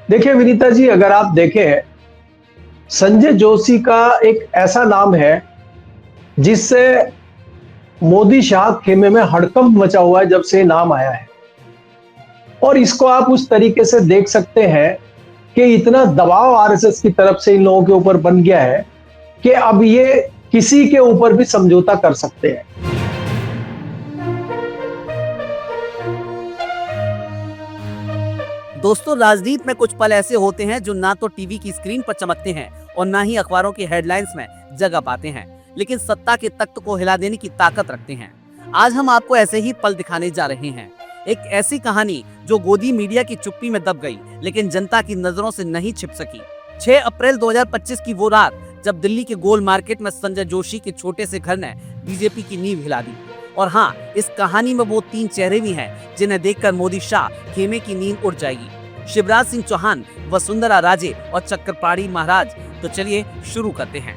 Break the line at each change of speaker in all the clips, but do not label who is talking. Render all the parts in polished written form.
देखिए विनीता जी, अगर आप देखें, संजय जोशी का एक ऐसा नाम है जिससे मोदी शाह खेमे में हड़कंप मचा हुआ है जब से नाम आया है। और इसको आप उस तरीके से देख सकते हैं कि इतना दबाव आरएसएस की तरफ से इन लोगों के ऊपर बन गया है कि अब ये किसी के ऊपर भी समझौता कर सकते हैं।
दोस्तों, राजनीति में कुछ पल ऐसे होते हैं जो ना तो टीवी की स्क्रीन पर चमकते हैं और ना ही अखबारों की हेडलाइंस में जगह पाते हैं, लेकिन सत्ता के तख्त को हिला देने की ताकत रखते हैं। आज हम आपको ऐसे ही पल दिखाने जा रहे हैं। एक ऐसी कहानी जो गोदी मीडिया की चुप्पी में दब गई, लेकिन जनता की नजरों से नहीं छिप सकी। 6 अप्रैल 2025 की वो रात जब दिल्ली के गोल मार्केट में संजय जोशी के छोटे से घर ने बीजेपी की नींव हिला दी। और हाँ, इस कहानी में वो 3 चेहरे भी हैं जिन्हें देखकर मोदी शाह खेमे की नींद उड़ जाएगी। शिवराज सिंह चौहान, वसुंधरा राजे और चक्रपाणी महाराज। तो चलिए शुरू करते हैं।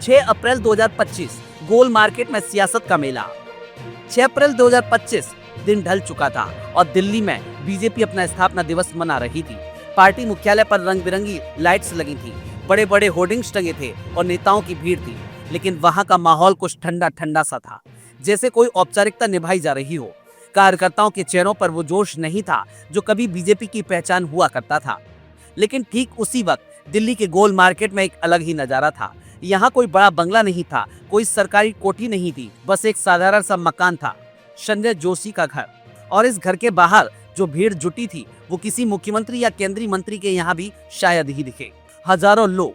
6 अप्रैल 2025 गोल मार्केट में सियासत का मेला। 6 अप्रैल 2025 दिन ढल चुका था और दिल्ली में बीजेपी अपना स्थापना दिवस मना रही थी। पार्टी मुख्यालय पर रंग बिरंगी लाइट्स लगी थी, बड़े बड़े होर्डिंग्स टंगे थे और नेताओं की भीड़ थी। लेकिन वहां का माहौल कुछ ठंडा ठंडा सा था, जैसे कोई औपचारिकता निभाई जा रही हो। कार्यकर्ताओं के चेहरों पर वो जोश नहीं था जो कभी बीजेपी की पहचान हुआ करता था। लेकिन ठीक उसी वक्त दिल्ली के गोल मार्केट में एक अलग ही नजारा था। यहाँ कोई बड़ा बंगला नहीं था, कोई सरकारी कोठी नहीं थी, बस एक साधारण सा मकान था, संजय जोशी का घर। और इस घर के बाहर जो भीड़ जुटी थी वो किसी मुख्यमंत्री या केंद्रीय मंत्री के यहाँ भी शायद ही दिखे। हजारों लोग,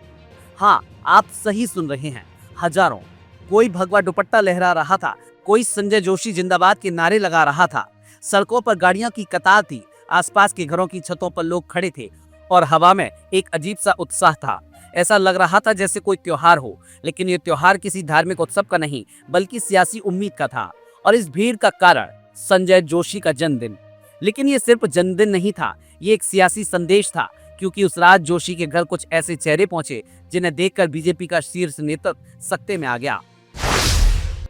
हाँ आप सही सुन रहे हैं, हजारों। कोई भगवा दुपट्टा लहरा रहा था, कोई संजय जोशी जिंदाबाद के नारे लगा रहा था। सड़कों पर गाड़ियों की कतार थी, आसपास के घरों की छतों पर लोग खड़े थे और हवा में एक अजीब सा उत्साह था। ऐसा लग रहा था जैसे कोई त्योहार हो, लेकिन ये त्योहार किसी धार्मिक उत्सव का नहीं बल्कि सियासी उम्मीद का था। और इस भीड़ का कारण संजय जोशी का जन्मदिन। लेकिन ये सिर्फ जन्मदिन नहीं था, ये एक सियासी संदेश था, क्योंकि उस रात जोशी के घर कुछ ऐसे चेहरे पहुंचे जिन्हें देखकर बीजेपी का शीर्ष नेतृत्व सकते में आ गया।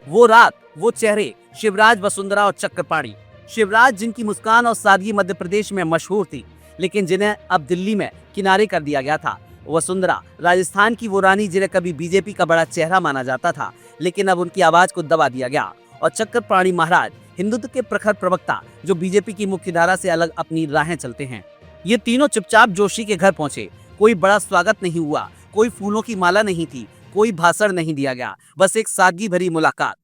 वो रात, वो चेहरे, शिवराज, वसुंधरा और चक्रपाणी। शिवराज जिनकी मुस्कान और सादगी मध्य प्रदेश में मशहूर थी, लेकिन जिन्हें अब दिल्ली में किनारे कर दिया गया था। वसुंधरा राजस्थान की वो रानी जिन्हें कभी बीजेपी का बड़ा चेहरा माना जाता था, लेकिन अब उनकी आवाज को दबा दिया गया। और चक्रपाणी महाराज, हिंदुत्व के प्रखर प्रवक्ता जो बीजेपी की मुख्य धारा से अलग अपनी राहें चलते हैं। ये तीनों चुपचाप जोशी के घर पहुंचे। कोई बड़ा स्वागत नहीं हुआ, कोई फूलों की माला नहीं थी, कोई भाषण नहीं दिया गया, बस एक सादगी भरी मुलाकात।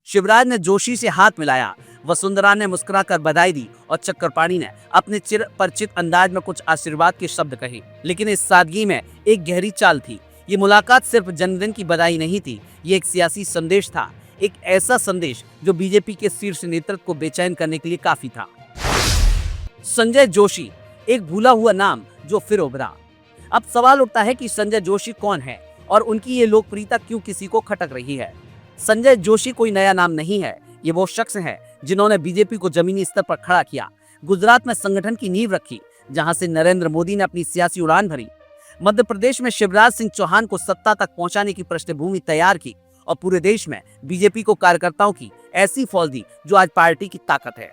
शिवराज ने जोशी से हाथ मिलाया, वसुंधरा ने मुस्कुराकर बधाई दी और चक्रपाणी ने अपने चिर परिचित अंदाज में कुछ आशीर्वाद के शब्द कहे। लेकिन इस सादगी में एक गहरी चाल थी। ये मुलाकात सिर्फ जन्मदिन की बधाई नहीं थी, ये एक सियासी संदेश था, एक ऐसा संदेश जो बीजेपी के शीर्ष नेतृत्व को बेचैन करने के लिए काफी था। संजय जोशी, एक भूला हुआ नाम जो फिर उभरा। अब सवाल उठता है कि संजय जोशी कौन है और उनकी ये लोकप्रियता क्यों किसी को खटक रही है। संजय जोशी कोई नया नाम नहीं है, ये वो शख्स है जिन्होंने बीजेपी को जमीनी स्तर पर खड़ा किया, गुजरात में संगठन की नींव रखी जहां से नरेंद्र मोदी ने अपनी सियासी उड़ान भरी, मध्य प्रदेश में शिवराज सिंह चौहान को सत्ता तक पहुंचाने की पृष्ठभूमि तैयार की और पूरे देश में बीजेपी को कार्यकर्ताओं की ऐसी फौज दी जो आज पार्टी की ताकत है।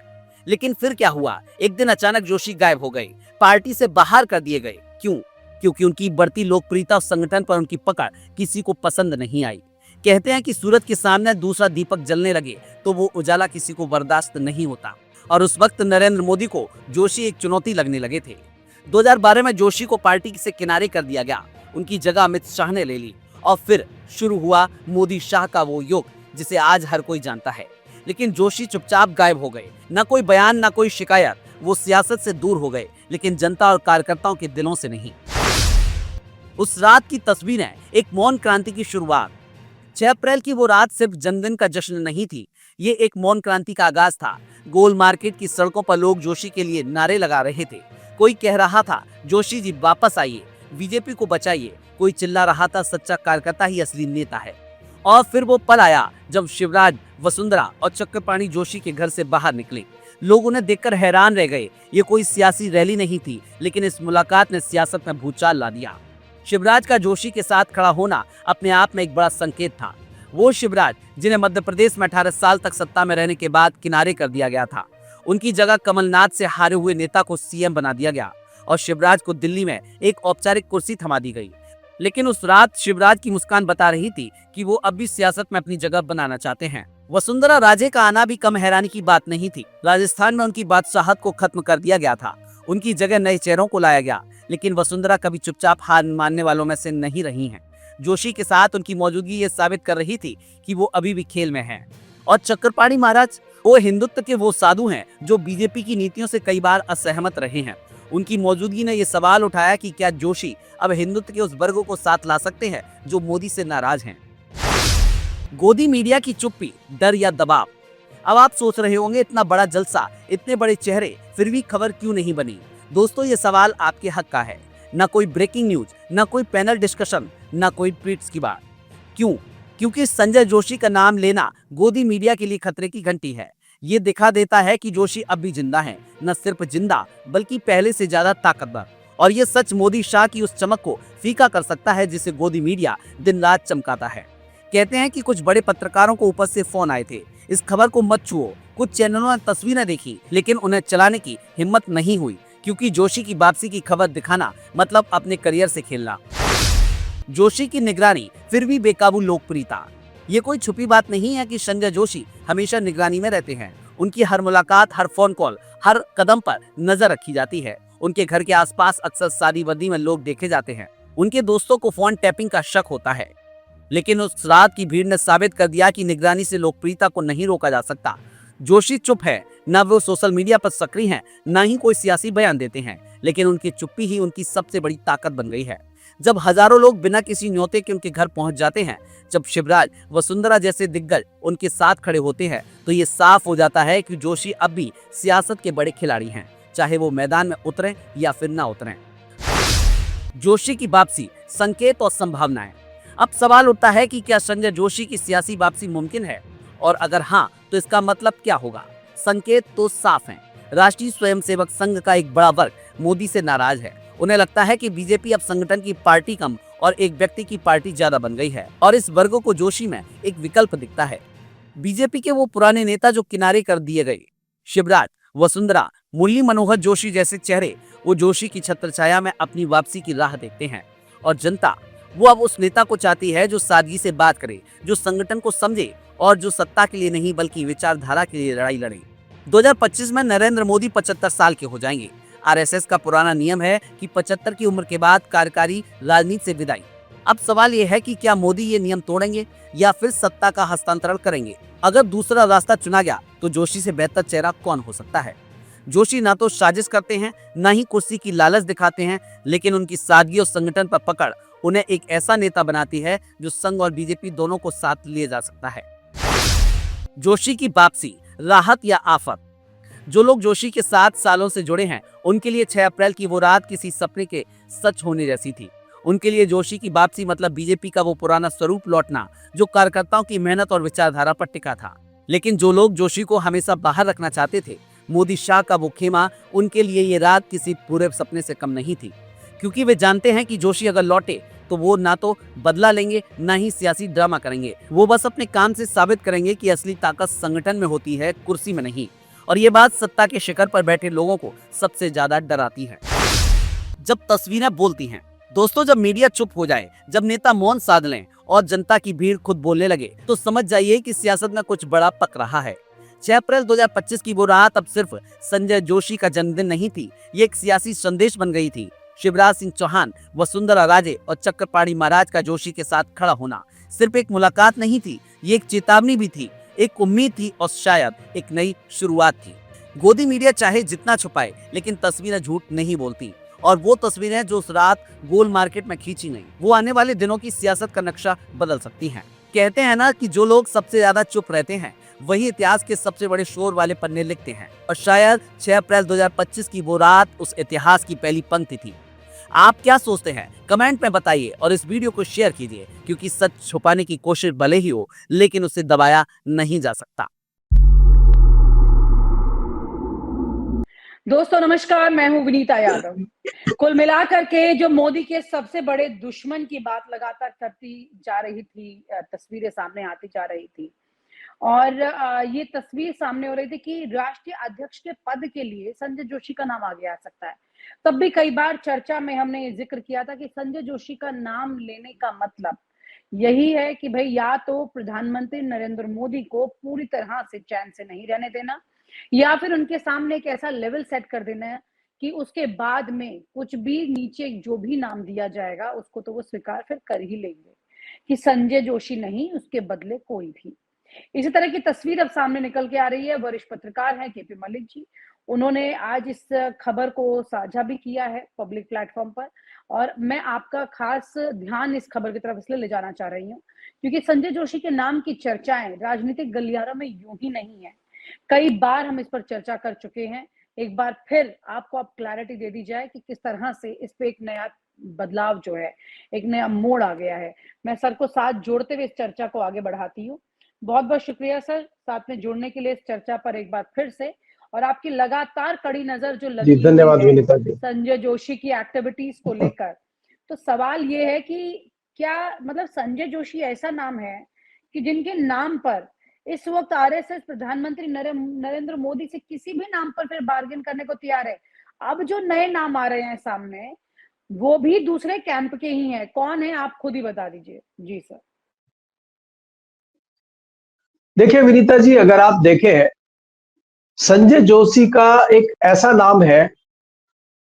लेकिन फिर क्या हुआ? एक दिन अचानक जोशी गायब हो गए, पार्टी से बाहर कर दिए गए। क्यों? क्योंकि उनकी बढ़ती लोकप्रियता और संगठन पर उनकी पकड़ किसी को पसंद नहीं आई। कहते हैं कि सूरज के सामने दूसरा दीपक जलने लगे तो वो उजाला किसी को बर्दाश्त नहीं होता। और उस वक्त नरेंद्र मोदी को जोशी एक चुनौती लगने लगे थे। 2012 में जोशी को पार्टी से किनारे कर दिया गया, उनकी जगह अमित शाह ने ले ली और फिर शुरू हुआ मोदी शाह का वो युग जिसे आज हर कोई जानता है। लेकिन जोशी चुपचाप गायब हो गए, न कोई बयान न कोई शिकायत। वो सियासत से दूर हो गए, लेकिन जनता और कार्यकर्ताओं के दिलों से नहीं। उस रात की तस्वीरें एक मौन क्रांति की शुरुआत। 6 अप्रैल की वो रात सिर्फ जन्मदिन का जश्न नहीं थी, ये एक मौन क्रांति का आगाज था। गोल मार्केट की सड़कों पर लोग जोशी के लिए नारे लगा रहे थे। कोई कह रहा था जोशी जी वापस आइए, बीजेपी को बचाइए। कोई चिल्ला रहा था सच्चा कार्यकर्ता ही असली नेता है। और फिर वो पल आया जब शिवराज, वसुंधरा और चक्रपाणी जोशी के घर से बाहर निकले। लोग उन्हें देखकर हैरान रह गए। ये कोई सियासी रैली नहीं थी, लेकिन इस मुलाकात ने सियासत में भूचाल ला दिया। शिवराज का जोशी के साथ खड़ा होना अपने आप में एक बड़ा संकेत था। वो शिवराज जिन्हें मध्य प्रदेश में 18 साल तक सत्ता में रहने के बाद किनारे कर दिया गया था, उनकी जगह कमलनाथ से हारे हुए नेता को सीएम बना दिया गया। और शिवराज को दिल्ली में एक औपचारिक कुर्सी थमा दी गई। लेकिन उस रात शिवराज की मुस्कान बता रही थी कि वो अब भी सियासत में अपनी जगह बनाना चाहते हैं। वसुंधरा राजे का आना भी कम हैरानी की बात नहीं थी। राजस्थान में उनकी बादशाहत को खत्म कर दिया गया था, उनकी जगह नए चेहरों को लाया गया। लेकिन वसुंधरा कभी चुपचाप हार मानने वालों में से नहीं रही हैं। जोशी के साथ उनकी मौजूदगी ये साबित कर रही थी कि वो अभी भी खेल में हैं। और चक्रपाणी महाराज, वो हिंदुत्व के वो साधु हैं जो बीजेपी की नीतियों से कई बार असहमत रहे हैं। उनकी मौजूदगी ने ये सवाल उठाया कि क्या जोशी अब हिंदुत्व के उस वर्गों को साथ ला सकते हैं जो मोदी से नाराज हैं। गोदी मीडिया की चुप्पी, डर या दबाव। अब आप सोच रहे होंगे, इतना बड़ा जलसा, इतने बड़े चेहरे, फिर भी खबर क्यों नहीं बनी। दोस्तों, ये सवाल आपके हक का है। ना कोई ब्रेकिंग न्यूज, ना कोई पैनल डिस्कशन, ना कोई ट्वीट्स की बात। क्यों? क्योंकि संजय जोशी का नाम लेना गोदी मीडिया के लिए खतरे की घंटी है। ये दिखा देता है कि जोशी अब भी जिंदा हैं, न सिर्फ जिंदा बल्कि पहले से ज्यादा ताकतवर। और ये सच मोदी शाह की उस चमक को फीका कर सकता है जिसे गोदी मीडिया दिन रात चमकाता है। कहते हैं कि कुछ बड़े पत्रकारों को ऊपर से फोन आए थे, इस खबर को मत छुओ। कुछ चैनलों ने तस्वीरें देखी, लेकिन उन्हें चलाने की हिम्मत नहीं हुई, क्योंकि जोशी की वापसी की खबर दिखाना मतलब अपने करियर से खेलना। जोशी की निगरानी, फिर भी बेकाबू लोकप्रियता। ये कोई छुपी बात नहीं है कि संजय जोशी हमेशा निगरानी में रहते हैं। उनकी हर मुलाकात, हर फोन कॉल, हर कदम पर नजर रखी जाती है। उनके घर के आसपास अक्सर शादी वर्दी में लोग देखे जाते हैं। उनके दोस्तों को फोन टैपिंग का शक होता है। लेकिन उस रात की भीड़ ने साबित कर दिया कि निगरानी से लोकप्रियता को नहीं रोका जा सकता। जोशी चुप है, न वो सोशल मीडिया पर सक्रिय हैं, न ही कोई सियासी बयान देते हैं, लेकिन उनकी चुप्पी ही उनकी सबसे बड़ी ताकत बन गई है। जब हजारों लोग बिना किसी न्योते के उनके घर पहुंच जाते हैं, जब शिवराज, वसुंधरा जैसे दिग्गज उनके साथ खड़े होते हैं, तो ये साफ हो जाता है कि जोशी अब भी सियासत के बड़े खिलाड़ी हैं, चाहे वो मैदान में उतरें या फिर ना उतरें। जोशी की वापसी, संकेत और संभावनाएं। अब सवाल उठता है कि क्या संजय जोशी की सियासी वापसी मुमकिन है, और अगर हाँ, तो इसका मतलब क्या होगा। संकेत तो साफ हैं। राष्ट्रीय स्वयंसेवक संघ का एक बड़ा वर्ग मोदी से नाराज है। उन्हें लगता है कि बीजेपी अब संगठन की पार्टी कम और एक व्यक्ति की पार्टी ज्यादा बन गई है, और इस वर्गों को जोशी में एक विकल्प दिखता है। बीजेपी के वो पुराने नेता जो किनारे कर दिए गए, शिवराज, वसुंधरा, मुरली मनोहर जोशी जैसे चेहरे, वो जोशी की छत्रछाया में अपनी वापसी की राह देखते हैं। और जनता, वो अब उस नेता को चाहती है जो सादगी से बात करे, जो संगठन को समझे और जो सत्ता के लिए नहीं बल्कि विचारधारा के लिए लड़ाई लड़े। 2025 में नरेंद्र मोदी 75 साल के हो जाएंगे। आरएसएस का पुराना नियम है कि 75 की उम्र के बाद कार्यकारी राजनीति से विदाई। अब सवाल यह है कि क्या मोदी ये नियम तोड़ेंगे या फिर सत्ता का हस्तांतरण करेंगे। अगर दूसरा रास्ता चुना गया तो जोशी से बेहतर चेहरा कौन हो सकता है। जोशी ना तो साजिश करते हैं, ना ही कुर्सी की लालच दिखाते हैं, लेकिन उनकी सादगी और संगठन पर पकड़ उन्हें एक ऐसा नेता बनाती है जो संघ और बीजेपी दोनों को साथ लिए जा सकता है। जोशी की वापसी, राहत या आफत। जो लोग जोशी के साथ सालों से जुड़े हैं, उनके लिए 6 अप्रैल की वो रात किसी सपने के सच होने जैसी थी। उनके लिए जोशी की वापसी मतलब बीजेपी का वो पुराना स्वरूप लौटना जो कार्यकर्ताओं की मेहनत और विचारधारा पर टिका था। लेकिन जो लोग जोशी को हमेशा बाहर रखना चाहते थे, मोदी शाह का वो खेमा, उनके लिए ये रात किसी पूरे सपने से कम नहीं थी, क्योंकि वे जानते हैं कि जोशी अगर लौटे तो वो ना तो बदला लेंगे, ना ही सियासी ड्रामा करेंगे। वो बस अपने काम से साबित करेंगे कि असली ताकत संगठन में होती है, कुर्सी में नहीं। और ये बात सत्ता के शिखर पर बैठे लोगों को सबसे ज्यादा डराती है। जब तस्वीरें बोलती हैं, दोस्तों, जब मीडिया चुप हो जाए, जब नेता मौन साध लें और जनता की भीड़ खुद बोलने लगे, तो समझ जाइए कि सियासत में कुछ बड़ा पक रहा है। 6 अप्रैल 2025 की वो रात अब सिर्फ संजय जोशी का जन्मदिन नहीं थी, ये एक सियासी संदेश बन गई थी। शिवराज सिंह चौहान, वसुंधरा राजे और चक्रपाणी महाराज का जोशी के साथ खड़ा होना सिर्फ एक मुलाकात नहीं थी, ये एक चेतावनी भी थी, एक उम्मीद थी और शायद एक नई शुरुआत थी। गोदी मीडिया चाहे जितना छुपाए, लेकिन तस्वीरें झूठ नहीं बोलती, और वो तस्वीरें जो उस रात गोल मार्केट में खींची गई, वो आने वाले दिनों की सियासत का नक्शा बदल सकती हैं। कहते हैं ना कि जो लोग सबसे ज्यादा चुप रहते हैं, वही इतिहास के सबसे बड़े शोर वाले पन्ने लिखते हैं। और शायद 6 अप्रैल 2025 की वो रात उस इतिहास की पहली पंक्ति थी। आप क्या सोचते हैं, कमेंट में बताइए और इस वीडियो को शेयर कीजिए, क्योंकि सच छुपाने की कोशिश भले ही हो, लेकिन उसे दबाया नहीं जा सकता।
दोस्तों नमस्कार, मैं हूं विनीता यादव। कुल मिलाकर के जो मोदी के सबसे बड़े दुश्मन की बात लगातार करती जा रही थी, तस्वीरें सामने आती जा रही थी, और ये तस्वीर सामने हो रही थी कि राष्ट्रीय अध्यक्ष के पद के लिए संजय जोशी का नाम आगे आ सकता है। तब भी कई बार चर्चा में हमने ये जिक्र किया था कि संजय जोशी का नाम लेने का मतलब यही है कि भाई या तो प्रधानमंत्री नरेंद्र मोदी को पूरी तरह से चैन से नहीं रहने देना, या फिर उनके सामने एक ऐसा लेवल सेट कर देना है कि उसके बाद में कुछ भी नीचे जो भी नाम दिया जाएगा उसको तो वो स्वीकार फिर कर ही लेंगे कि संजय जोशी नहीं, उसके बदले कोई भी। इसी तरह की तस्वीर अब सामने निकल के आ रही है। वरिष्ठ पत्रकार हैं केपी मलिक जी, उन्होंने आज इस खबर को साझा भी किया है पब्लिक प्लेटफॉर्म पर, और मैं आपका खास ध्यान इस खबर की तरफ इसलिए ले जाना चाह रही हूँ क्योंकि संजय जोशी के नाम की चर्चाएं राजनीतिक गलियारों में यूं ही नहीं है। कई बार हम इस पर चर्चा कर चुके हैं। एक बार फिर आपको अब क्लैरिटी दे दी जाए कि किस तरह से इस पे एक नया बदलाव जो है, एक नया मोड़ आ गया है। मैं सर को साथ जोड़ते हुए इस चर्चा को आगे बढ़ाती हूँ। बहुत बहुत शुक्रिया सर साथ में जुड़ने के लिए इस चर्चा पर एक बार फिर से, और आपकी लगातार कड़ी नजर जो
जी
लगी हुई
धन्यवाद
है
विनीता जी।
संजय जोशी की एक्टिविटीज को लेकर। तो सवाल ये है कि क्या मतलब संजय जोशी ऐसा नाम है कि जिनके नाम पर इस वक्त आरएसएस प्रधानमंत्री नरेंद्र मोदी से किसी भी नाम पर फिर बार्गेन करने को तैयार है। अब जो नए नाम आ रहे हैं सामने वो भी दूसरे कैंप के ही हैं। कौन है आप खुद ही बता दीजिए। जी सर।
देखिए विनीता जी, अगर आप देखें, संजय जोशी का एक ऐसा नाम है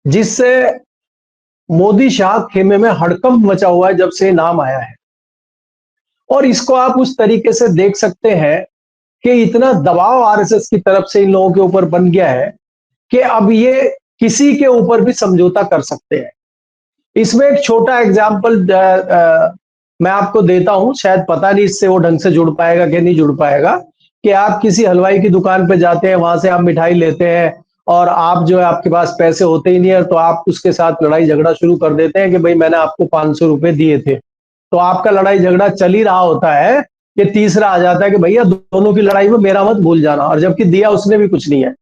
जिससे मोदी शाह खेमे में हड़कंप मचा हुआ है जब से नाम आया है। और इसको आप उस तरीके से देख सकते हैं कि इतना दबाव आरएसएस की तरफ से इन लोगों के ऊपर बन गया है कि अब ये किसी के ऊपर भी समझौता कर सकते हैं। इसमें एक छोटा एग्जाम्पल मैं आपको देता हूं, शायद पता नहीं इससे वो ढंग से जुड़ पाएगा कि नहीं जुड़ पाएगा, कि आप किसी हलवाई की दुकान पे जाते हैं, वहां से आप मिठाई लेते हैं और आप जो है आपके पास पैसे होते ही नहीं है, तो आप उसके साथ लड़ाई झगड़ा शुरू कर देते हैं कि भाई मैंने आपको 500 रुपए दिए थे। तो आपका लड़ाई झगड़ा चल ही रहा होता है कि तीसरा आ जाता है कि भैया दोनों की लड़ाई में मेरा मत भूल जाना, और जबकि दिया उसने भी कुछ नहीं है।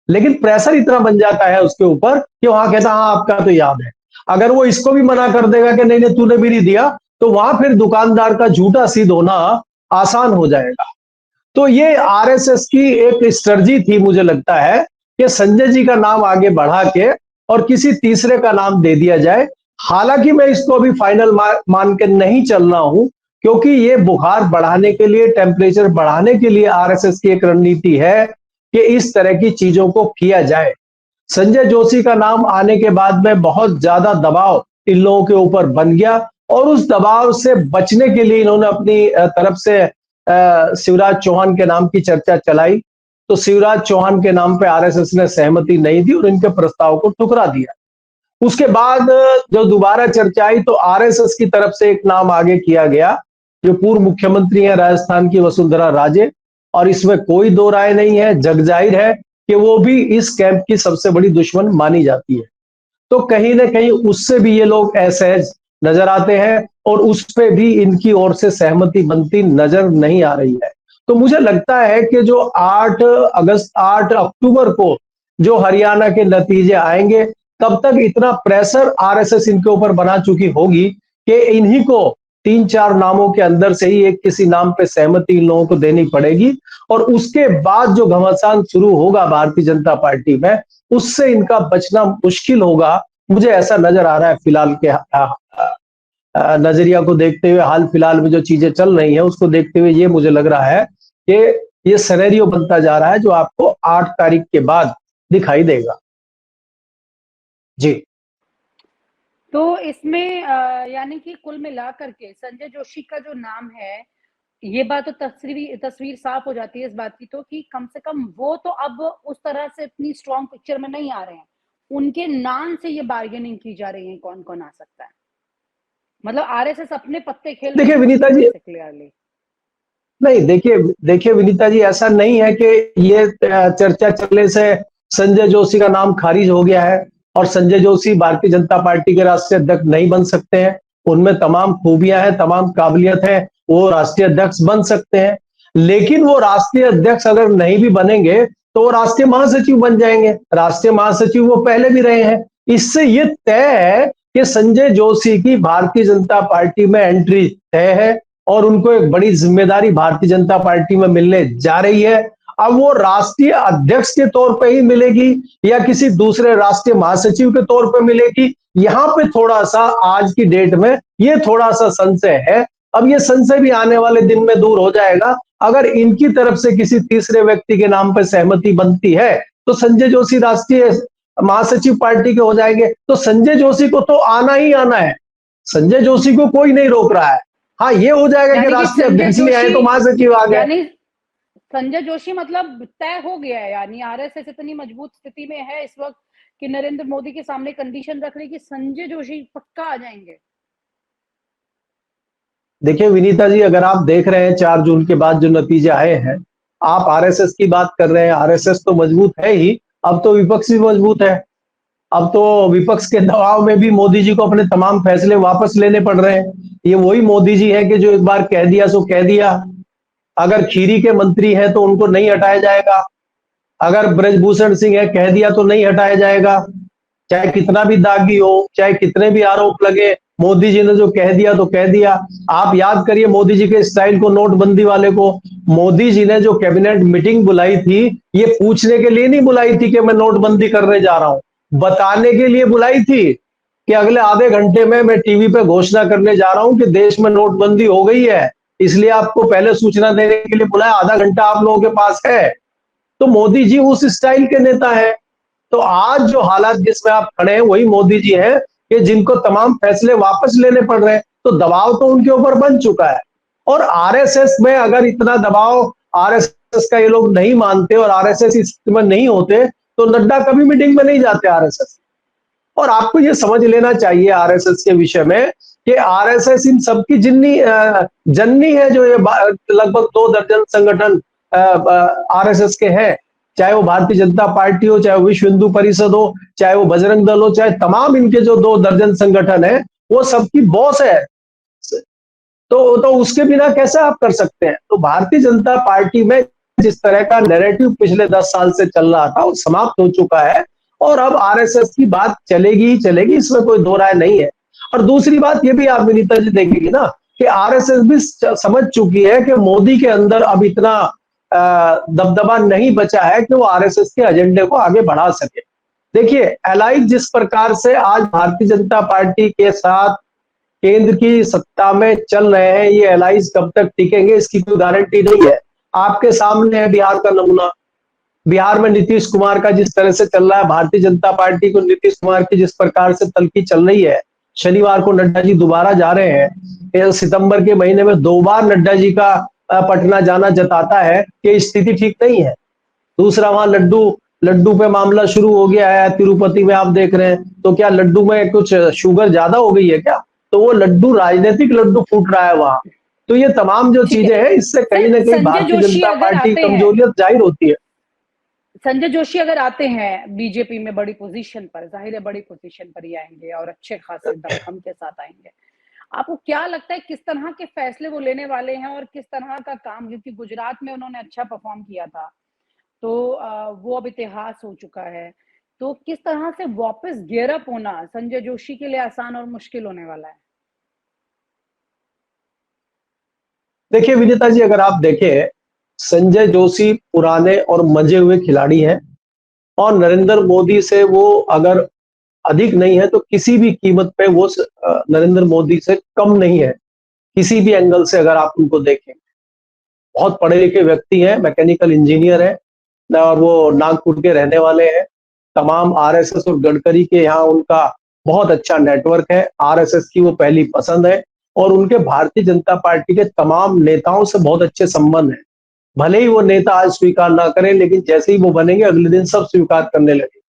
लेकिन प्रेशर इतना बन जाता है उसके ऊपर कि वहां कहता हाँ आपका तो याद है। अगर वो इसको भी मना कर देगा कि नहीं नहीं तूने भी नहीं दिया, तो वहां फिर दुकानदार का झूठा सिद्ध होना आसान हो जाएगा। तो ये आरएसएस की एक स्ट्रेटजी थी, मुझे लगता है कि संजय जी का नाम आगे बढ़ा के और किसी तीसरे का नाम दे दिया जाए। हालांकि मैं इसको अभी फाइनल मान के नहीं चल रहा हूं, क्योंकि ये बुखार बढ़ाने के लिए, टेम्परेचर बढ़ाने के लिए आरएसएस की एक रणनीति है कि इस तरह की चीजों को किया जाए। संजय जोशी का नाम आने के बाद में बहुत ज्यादा दबाव इन लोगों के ऊपर बन गया, और उस दबाव से बचने के लिए इन्होंने अपनी तरफ से शिवराज चौहान के नाम की चर्चा चलाई। तो शिवराज चौहान के नाम पे आरएसएस ने सहमति नहीं दी और इनके प्रस्ताव को ठुकरा दिया। उसके बाद जो दोबारा चर्चा आई तो आरएसएस की तरफ से एक नाम आगे किया गया, जो पूर्व मुख्यमंत्री है राजस्थान की वसुंधरा राजे, और इसमें कोई दो राय नहीं है, जग जाहिर है कि वो भी इस कैंप की सबसे बड़ी दुश्मन मानी जाती है। तो कहीं ना कहीं उससे भी ये लोग असहज नजर आते हैं और उस पे भी इनकी ओर से सहमति बनती नजर नहीं आ रही है। तो मुझे लगता है कि जो 8 अक्टूबर को जो हरियाणा के नतीजे आएंगे, तब तक इतना प्रेशर आरएसएस इनके ऊपर बना चुकी होगी कि इन्हीं को 3-4 नामों के अंदर से ही एक किसी नाम पे सहमति इन लोगों को देनी पड़ेगी, और उसके बाद जो घमासान शुरू होगा भारतीय जनता पार्टी में, उससे इनका बचना मुश्किल होगा। मुझे ऐसा नजर आ रहा है फिलहाल के नजरिया को देखते हुए, हाल फिलहाल में जो चीजें चल रही हैं उसको देखते हुए ये मुझे लग रहा है कि ये सिनेरियो बनता जा रहा है जो आपको 8 तारीख के बाद दिखाई देगा। जी।
तो इसमें यानी कि कुल मिलाकर के संजय जोशी का जो नाम है, ये बात तो तस्वीर साफ हो जाती है इस बात की तो कि कम से कम वो तो अब उस तरह से इतनी स्ट्रॉन्ग पिक्चर में नहीं आ रहे हैं। उनके नाम से ये बार्गेनिंग की जा रही है कौन कौन आ सकता है। मतलब आरएसएस अपने पत्ते खेल रही
देखिए
है
विनीता जी,
क्लियरली।
नहीं देखिए विनीता जी, ऐसा नहीं है कि ये चर्चा चलने से संजय जोशी का नाम खारिज हो गया है और संजय जोशी भारतीय जनता पार्टी के राष्ट्रीय अध्यक्ष नहीं बन सकते हैं। उनमें तमाम खूबियां हैं, तमाम काबिलियत है, वो राष्ट्रीय अध्यक्ष बन सकते हैं। लेकिन वो राष्ट्रीय अध्यक्ष अगर नहीं भी बनेंगे तो वो राष्ट्रीय महासचिव बन जाएंगे। राष्ट्रीय महासचिव वो पहले भी रहे हैं। इससे ये तय है कि संजय जोशी की भारतीय जनता पार्टी में एंट्री तय है और उनको एक बड़ी जिम्मेदारी भारतीय जनता पार्टी में मिलने जा रही है। अब वो राष्ट्रीय अध्यक्ष के तौर पे ही मिलेगी या किसी दूसरे राष्ट्रीय महासचिव के तौर पे मिलेगी, यहाँ पे थोड़ा सा आज की डेट में ये थोड़ा सा संशय है। अब ये संशय भी आने वाले दिन में दूर हो जाएगा। अगर इनकी तरफ से किसी तीसरे व्यक्ति के नाम पर सहमति बनती है तो संजय जोशी राष्ट्रीय महासचिव पार्टी के हो जाएंगे। तो संजय जोशी को तो आना ही आना है, संजय जोशी को कोई नहीं रोक रहा है। हाँ, ये हो जाएगा कि
यानी कि
राष्ट्रीय
संजय
अध्यक्ष नहीं आए तो
जोशी
महासचिव आ गए।
यानी संजय जोशी मतलब तय हो गया है, यानी आरएसएस इतनी मजबूत स्थिति में है इस वक्त कि नरेंद्र मोदी के सामने कंडीशन रख रही कि संजय जोशी पक्का आ जाएंगे।
देखिए विनीता जी, अगर आप देख रहे हैं 4 जून के बाद जो नतीजे आए हैं, आप आरएसएस की बात कर रहे हैं, आरएसएस तो मजबूत है ही, अब तो विपक्ष भी मजबूत है। अब तो विपक्ष के दबाव में भी मोदी जी को अपने तमाम फैसले वापस लेने पड़ रहे हैं। ये वही मोदी जी है कि जो एक बार कह दिया सो कह दिया। अगर खीरी के मंत्री हैं तो उनको नहीं हटाया जाएगा, अगर ब्रजभूषण सिंह है कह दिया तो नहीं हटाया जाएगा, चाहे कितना भी दागी हो, चाहे कितने भी आरोप लगे, मोदी जी ने जो कह दिया तो कह दिया। आप याद करिए मोदी जी के स्टाइल को, नोटबंदी वाले को। मोदी जी ने जो कैबिनेट मीटिंग बुलाई थी, ये पूछने के लिए नहीं बुलाई थी कि मैं नोटबंदी करने जा रहा हूं, बताने के लिए बुलाई थी कि अगले आधे घंटे में मैं टीवी पे घोषणा करने जा रहा हूं कि देश में नोटबंदी हो गई है, इसलिए आपको पहले सूचना देने के लिए बुलाया, आधा घंटा आप लोगों के पास है। तो मोदी जी उस स्टाइल के नेता है। तो आज जो हालात जिसमें आप खड़े हैं वही मोदी जी हैं कि जिनको तमाम फैसले वापस लेने पड़ रहे हैं। तो दबाव तो उनके ऊपर बन चुका है। और आरएसएस में अगर इतना दबाव आरएसएस का ये लोग नहीं मानते और आरएसएस इस स्थिति में नहीं होते तो नड्डा कभी मीटिंग में नहीं जाते आरएसएस। और आपको ये समझ लेना चाहिए आरएसएस के विषय में कि आरएसएस इन सबकी जननी है। जो ये लगभग 2 दर्जन संगठन आरएसएस के हैं, चाहे वो भारतीय जनता पार्टी हो, चाहे वो विश्व हिंदू परिषद हो, चाहे वो बजरंग दल हो, चाहे तमाम इनके जो 2 दर्जन संगठन है, वो सबकी बॉस है। तो उसके बिना कैसे आप कर सकते हैं? तो भारतीय जनता पार्टी में जिस तरह का नैरेटिव पिछले 10 साल से चल रहा था वो समाप्त हो चुका है और अब आरएसएस की बात चलेगी ही चलेगी, इसमें कोई दो राय नहीं है। और दूसरी बात ये भी आप विनीता जी देखेंगे ना कि आरएसएस भी समझ चुकी है कि मोदी के अंदर अब इतना दबदबा नहीं बचा है कि वो आरएसएस के एजेंडे को आगे बढ़ा सके। देखिए एलाइज जिस प्रकार से आज भारतीय जनता पार्टी के साथ केंद्र की सत्ता में चल रहे हैं, ये एलाइज कब तक टिकेंगे इसकी कोई गारंटी नहीं है। आपके सामने है बिहार का नमूना। बिहार में नीतीश कुमार का जिस तरह से चल रहा है, भारतीय जनता पार्टी को नीतीश कुमार की जिस प्रकार से तलखी चल रही है, शनिवार को नड्डा जी दोबारा जा रहे हैं। सितंबर के महीने में 2 बार नड्डा जी का पटना जाना जताता है कि स्थिति ठीक नहीं है। दूसरा वहां लड्डू पे मामला शुरू हो गया है तिरुपति में, आप देख रहे हैं। तो क्या लड्डू में कुछ शुगर ज्यादा हो गई है क्या? तो वो लड्डू राजनीतिक लड्डू फूट रहा है वहां। तो ये तमाम जो चीजें हैं इससे कहीं ना कहीं भारतीय जनता पार्टी की कमजोरियत जाहिर होती है।
संजय जोशी अगर आते हैं बीजेपी में बड़ी पोजीशन पर, जाहिर है बड़ी पोजीशन पर ही आएंगे और अच्छे खासे दमखम के साथ आएंगे। आपको क्या लगता है किस तरह के फैसले वो लेने वाले हैं और किस तरह का काम? क्योंकि गुजरात में उन्होंने अच्छा परफॉर्म किया था, तो वो अब इतिहास हो चुका है। तो किस तरह से वापस गियर अप होना संजय जोशी के लिए आसान और मुश्किल होने वाला है?
देखिए विनीता जी, अगर आप देखें संजय जोशी पुराने और मंजे हुए खिलाड़ी हैं और नरेंद्र मोदी से वो अगर अधिक नहीं है तो किसी भी कीमत पे वो नरेंद्र मोदी से कम नहीं है। किसी भी एंगल से अगर आप उनको देखें, बहुत पढ़े लिखे व्यक्ति हैं, मैकेनिकल इंजीनियर है और वो नागपुर के रहने वाले हैं। तमाम आरएसएस और गडकरी के यहाँ उनका बहुत अच्छा नेटवर्क है। आरएसएस की वो पहली पसंद है और उनके भारतीय जनता पार्टी के तमाम नेताओं से बहुत अच्छे संबंध हैं। भले ही वो नेता आज स्वीकार ना करें, लेकिन जैसे ही वो बनेंगे अगले दिन सब स्वीकार करने लगे।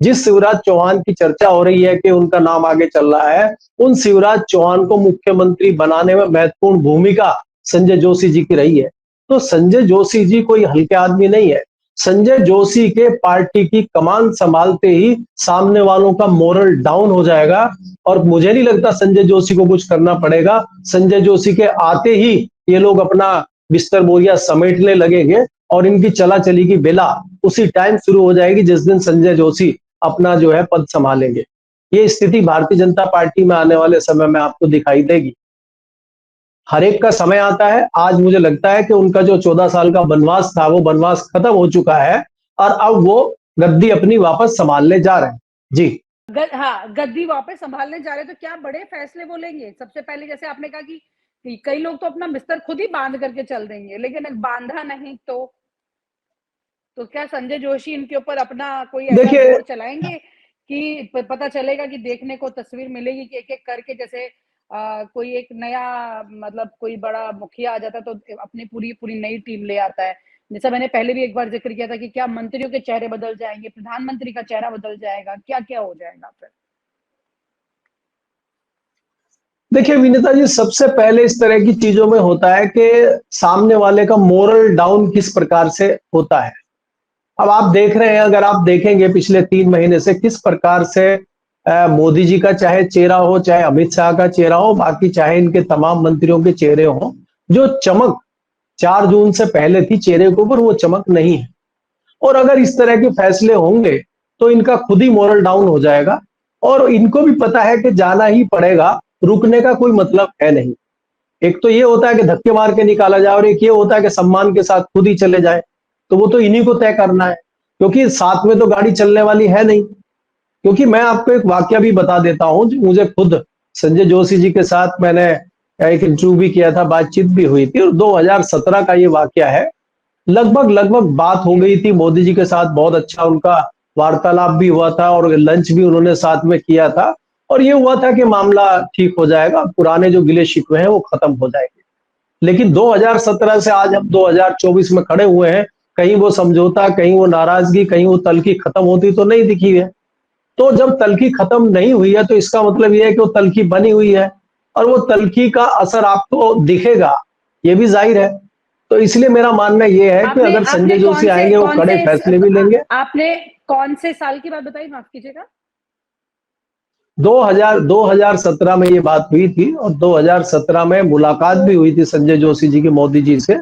जिस शिवराज चौहान की चर्चा हो रही है कि उनका नाम आगे चल रहा है, उन शिवराज चौहान को मुख्यमंत्री बनाने में महत्वपूर्ण भूमिका संजय जोशी जी की रही है। तो संजय जोशी जी कोई हल्के आदमी नहीं है। संजय जोशी के पार्टी की कमान संभालते ही सामने वालों का मोरल डाउन हो जाएगा और मुझे नहीं लगता संजय जोशी को कुछ करना पड़ेगा। संजय जोशी के आते ही ये लोग अपना बिस्तर बोरिया समेटने लगेंगे और इनकी चला चली की बेला उसी टाइम शुरू हो जाएगी जिस दिन संजय जोशी अपना जो है पद संभालेंगे। ये स्थिति भारतीय जनता पार्टी में आने वाले समय में आपको दिखाई देगी। हर एक का समय आता है। आज मुझे लगता है कि उनका जो 14 साल का वनवास था वो वनवास खत्म हो चुका है और अब वो गद्दी अपनी वापस संभालने जा रहे हैं। जी।
हाँ, गद्दी वापस संभालने जा रहे हैं, तो क्या बड़े फैसले वो लेंगे? सबसे पहले जैसे आपने कहा कि कई लोग तो अपना बिस्तर खुद ही बांध करके चल देंगे, लेकिन अगर बांधा नहीं तो क्या संजय जोशी इनके ऊपर अपना कोई ऐसा
देखिए,
जोर चलाएंगे कि पता चलेगा कि देखने को तस्वीर मिलेगी कि एक-एक करके जैसे कोई एक नया मतलब कोई बड़ा मुखिया आ जाता है तो अपनी पूरी नई टीम ले आता है। जैसा मैंने पहले भी एक बार ज़िक्र किया था कि क्या मंत्रियों के चेहरे बदल जाएँगे, प्रधानमंत्री का चेहरा बदल जाएगा, क्या-क्या हो जाएगा फिर?
देखिए विनीता जी, सबसे पहले इस तरह की चीजों में होता है कि सामने वाले का मोरल डाउन किस प्रकार से होता है। अब आप देख रहे हैं, अगर आप देखेंगे पिछले 3 महीने से किस प्रकार से मोदी जी का चाहे चेहरा हो, चाहे अमित शाह का चेहरा हो, बाकी चाहे इनके तमाम मंत्रियों के चेहरे हों, जो चमक 4 जून से पहले थी चेहरे के ऊपर, वो चमक नहीं है। और अगर इस तरह के फैसले होंगे तो इनका खुद ही मोरल डाउन हो जाएगा और इनको भी पता है कि जाना ही पड़ेगा, रुकने का कोई मतलब है नहीं। एक तो ये होता है कि धक्के मार के निकाला जाए और एक ये होता है कि सम्मान के साथ खुद ही चले जाए। तो वो तो इन्हीं को तय करना है, क्योंकि साथ में तो गाड़ी चलने वाली है नहीं। क्योंकि मैं आपको एक वाकया भी बता देता हूं, जो मुझे खुद संजय जोशी जी के साथ मैंने एक इंटरव्यू भी किया था, बातचीत भी हुई थी, और 2017 का ये वाकया है। लगभग बात हो गई थी मोदी जी के साथ, बहुत अच्छा उनका वार्तालाप भी हुआ था और लंच भी उन्होंने साथ में किया था, और ये हुआ था कि मामला ठीक हो जाएगा, पुराने जो गिले शिकवे हैं वो खत्म हो जाएंगे। लेकिन 2017 से आज हम 2024 में खड़े हुए हैं, कहीं वो समझौता, कहीं वो नाराजगी, कहीं वो तल्खी खत्म होती तो नहीं दिखी है। तो जब तल्खी खत्म नहीं हुई है तो इसका मतलब ये है कि वो तल्खी बनी हुई है और वो तल्खी का असर आपको दिखेगा, ये भी जाहिर है। तो इसलिए मेरा मानना ये है कि
आपने
अगर
आपने
संजय जोशी आएंगे वो
कौन
कड़े
से
फैसले भी लेंगे।
आपने कौन से साल की बात बताई, माफ कीजिएगा?
2017 में ये बात हुई थी और 2017 में मुलाकात भी हुई थी संजय जोशी जी की मोदी जी से,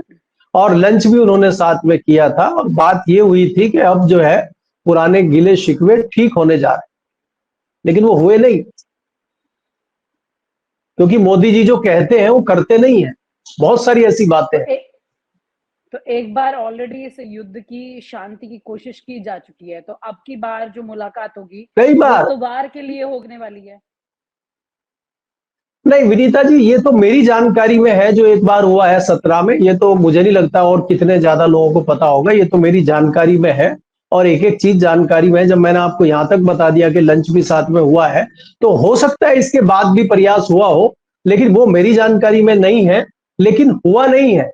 और लंच भी उन्होंने साथ में किया था, और बात ये हुई थी कि अब जो है पुराने गिले शिकवे ठीक होने जा रहे हैं, लेकिन वो हुए नहीं, क्योंकि मोदी जी जो कहते हैं वो करते नहीं है। बहुत सारी ऐसी बातें
तो
हैं।
ए, तो एक बार ऑलरेडी इस युद्ध की शांति की कोशिश की जा चुकी है, तो अब की बार जो मुलाकात होगी
कई
वो
बार।
तो वार के लिए होने वाली है।
नहीं विनीता जी, ये तो मेरी जानकारी में है, जो एक बार हुआ है 17 में, ये तो मुझे नहीं लगता और कितने ज्यादा लोगों को पता होगा, ये तो मेरी जानकारी में है। और एक एक चीज जानकारी में है, जब मैंने आपको यहां तक बता दिया कि लंच भी साथ में हुआ है, तो हो सकता है इसके बाद भी प्रयास हुआ हो, लेकिन वो मेरी जानकारी में नहीं है, लेकिन हुआ नहीं है।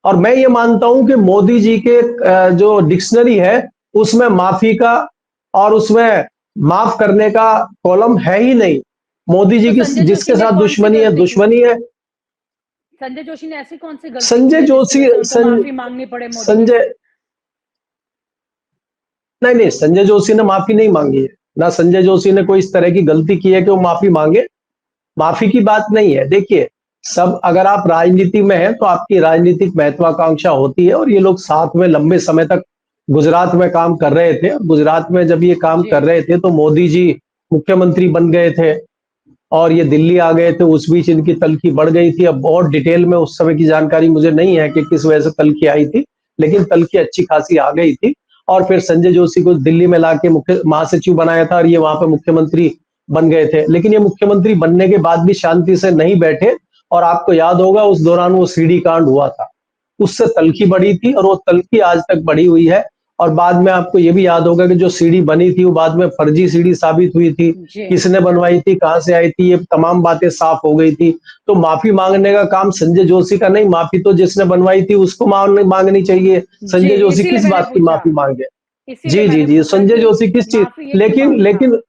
और मैं ये मानता हूं कि मोदी जी के जो डिक्शनरी है उसमें माफी का और उसमें माफ करने का कॉलम है ही नहीं। मोदी जी
तो
की
संजय जोशी
जिसके
ने
साथ
कौन सी
दुश्मनी है
गलती की?
दुश्मनी है।
संजय जोशी ने ऐसी कौन सी गलती की
संजय
है जिसकी
जोशी
वजह से उनको माफी मांगनी पड़े मोदी जी से?
संजय नहीं नहीं, संजय जोशी ने माफी नहीं मांगी है। ना संजय जोशी ने कोई इस तरह की गलती की है कि वो माफी मांगे। माफी की बात नहीं है। देखिए, सब अगर आप राजनीति में हैं तो आपकी राजनीतिक महत्वाकांक्षा होती है, और ये लोग साथ में लंबे समय तक गुजरात में काम कर रहे थे। गुजरात में जब ये काम
जी।
कर रहे थे तो मोदी जी मुख्यमंत्री बन गए थे और ये दिल्ली आ गए थे, उस बीच इनकी तल्खी बढ़ गई थी। अब और डिटेल में उस समय की जानकारी मुझे नहीं है कि किस वजह से तल्खी आई थी, लेकिन तल्खी अच्छी खासी आ गई थी। और फिर संजय जोशी को दिल्ली में लाके मुख्य महासचिव बनाया था और ये वहां पे मुख्यमंत्री बन गए थे। लेकिन ये मुख्यमंत्री बनने के बाद भी शांति से नहीं बैठे, और आपको याद होगा उस दौरान वो सीडी कांड हुआ था, उससे तल्खी बढ़ी थी और वो तल्खी आज तक बढ़ी हुई है। और बाद में आपको ये भी याद होगा कि जो सीडी बनी थी वो बाद में फर्जी सीडी साबित हुई थी,
जी।
किसने बनवाई थी, कहां से आई थी, ये तमाम बातें साफ हो गई थी। तो माफी मांगने का काम संजय जोशी का नहीं, माफी तो जिसने बनवाई थी उसको मांगनी चाहिए।
जी,
संजय जोशी
इसीलिए
किस
मैंने
बात की
पूछा।
माफी मांगे?
इसीलिए
जी जी
मैंने
जी,
पूछा
संजय
कि
जोशी किस चीज,
माफी ये क्यों
लेकिन
मांग हाँ।
लेकिन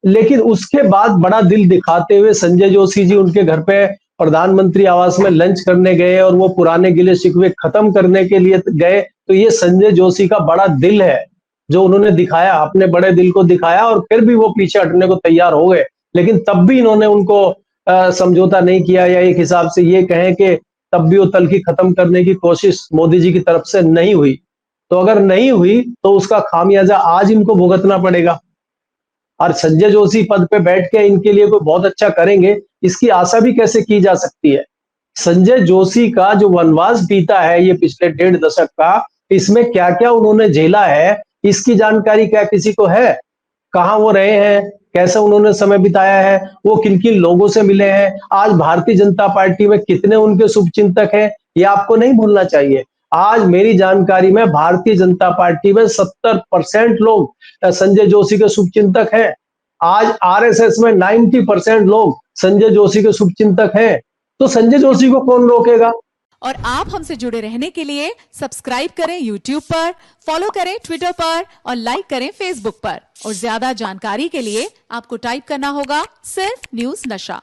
लेकिन उसके बाद बड़ा दिल दिखाते हुए संजय जोशी जी उनके घर पे प्रधानमंत्री आवास में लंच करने गए और वो पुराने गिले शिकवे खत्म करने के लिए गए। तो ये संजय जोशी का बड़ा दिल है जो उन्होंने दिखाया, अपने बड़े दिल को दिखाया, और फिर भी वो पीछे हटने को तैयार हो गए। लेकिन तब भी इन्होंने उनको समझौता नहीं किया, या एक हिसाब से ये कहें कि तब भी वो तल्खी खत्म करने की कोशिश मोदी जी की तरफ से नहीं हुई। तो अगर नहीं हुई तो उसका खामियाजा आज इनको भुगतना पड़ेगा। और संजय जोशी पद पे बैठ के इनके लिए कोई बहुत अच्छा करेंगे, इसकी आशा भी कैसे की जा सकती है? संजय जोशी का जो वनवास बीता है ये पिछले 1.5 दशक का, इसमें क्या क्या उन्होंने झेला है, इसकी जानकारी क्या किसी को है? कहाँ वो रहे हैं, कैसे उन्होंने समय बिताया है, वो किन किन लोगों से मिले हैं, आज भारतीय जनता पार्टी में कितने उनके शुभचिंतक हैं, ये आपको नहीं भूलना चाहिए। आज मेरी जानकारी में भारतीय जनता पार्टी में 70% लोग संजय जोशी के शुभचिंतक हैं। आज आरएसएस में 90% लोग संजय जोशी के शुभचिंतक हैं। तो संजय जोशी को कौन रोकेगा?
और आप हमसे जुड़े रहने के लिए सब्सक्राइब करें YouTube पर, फॉलो करें Twitter पर और लाइक करें Facebook पर। और ज्यादा जानकारी के लिए आपको टाइप करना होगा सिर्फ न्यूज़ नशा।